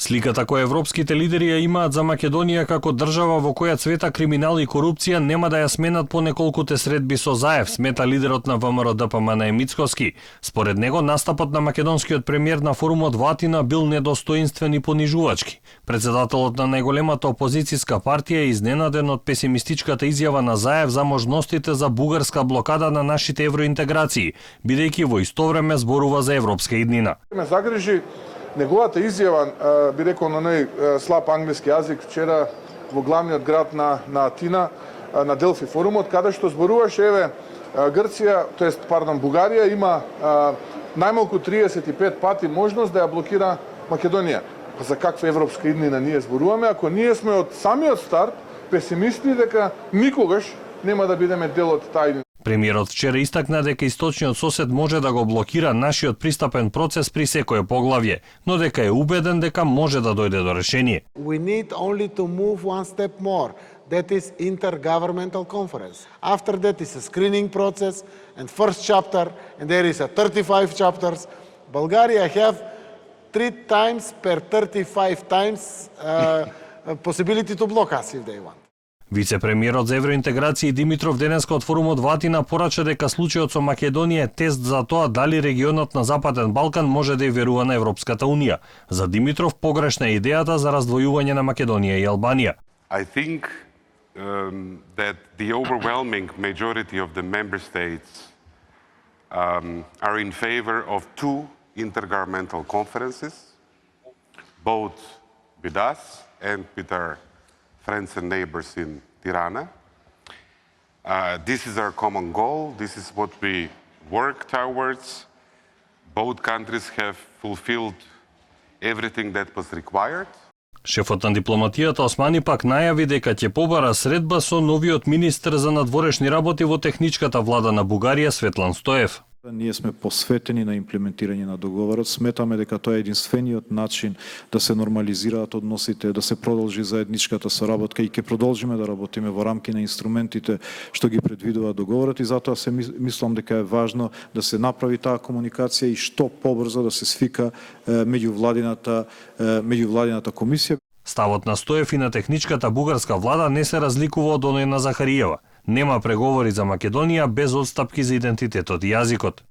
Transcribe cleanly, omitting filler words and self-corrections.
Сликата која европските лидери ја имаат за Македонија како држава во која цвета криминал и корупција нема да ја сменат по неколкуте средби со Заев, смета лидерот на ВМРО-ДПМН Мицкоски. Според него, настапот на македонскиот премиер на форумот во Атина бил недостоинствен и понижувачки. Председателот на најголемата опозицијска партија е изненаден од песимистичката изјава на Заев за можностите за бугарска блокада на нашите евроинтеграции, бидејќи во исто време зборува за европска иднина. Ме загрижи неговата изјава, би рекол на слаб англиски јазик, вчера во главниот град на Атина, на Делфи форумот, каде што зборуваше, Бугарија има најмалку 35 пати можност да ја блокира Македонија. Па за каква европска иднина ние зборуваме, ако ние сме од самиот старт песимисти дека никогаш нема да бидеме дел од таа иднина. Премиерот вчера истакна дека источниот сосед може да го блокира нашиот пристапен процес при секое поглавје, но дека е убеден дека може да дојде до решение. We need only to move one step more. That is intergovernmental conference. After that is a screening process and first chapter, and there is a 35 chapters. Bulgaria have 3 times per 35 times possibility to block us if they want. Вице-премиерот за евроинтеграција Димитров денеска од форумот во Атина порача дека случајот со Македонија е тест за тоа дали регионот на Западен Балкан може да ја верува на Европската унија. За Димитров погрешна е идејата за раздвојување на Македонија и Албанија. I think that the overwhelming majority of the member states are in favor of 2 intergovernmental conferences, both with us and with our friends and neighbors in Tirana. This is our common goal. This is what we work towards. Both countries have fulfilled everything that was required. Шефот на дипломатијата Османи пак најави дека ќе побара средба со новиот министер за надворешни работи во техничката влада на Бугарија Светлан Стоев. Ние сме посветени на имплементирање на договорот. Сметаме дека тоа е единствениот начин да се нормализираат односите, да се продолжи заедничката соработка и ќе продолжиме да работиме во рамки на инструментите што ги предвидува договорот и затоа се мислам дека е важно да се направи таа комуникација и што побрзо да се свика меѓувладината комисија. Ставот на Стоев и на техничката бугарска влада не се разликува од оној на Захариева. Нема преговори за Македонија без одстапки за идентитетот и јазикот.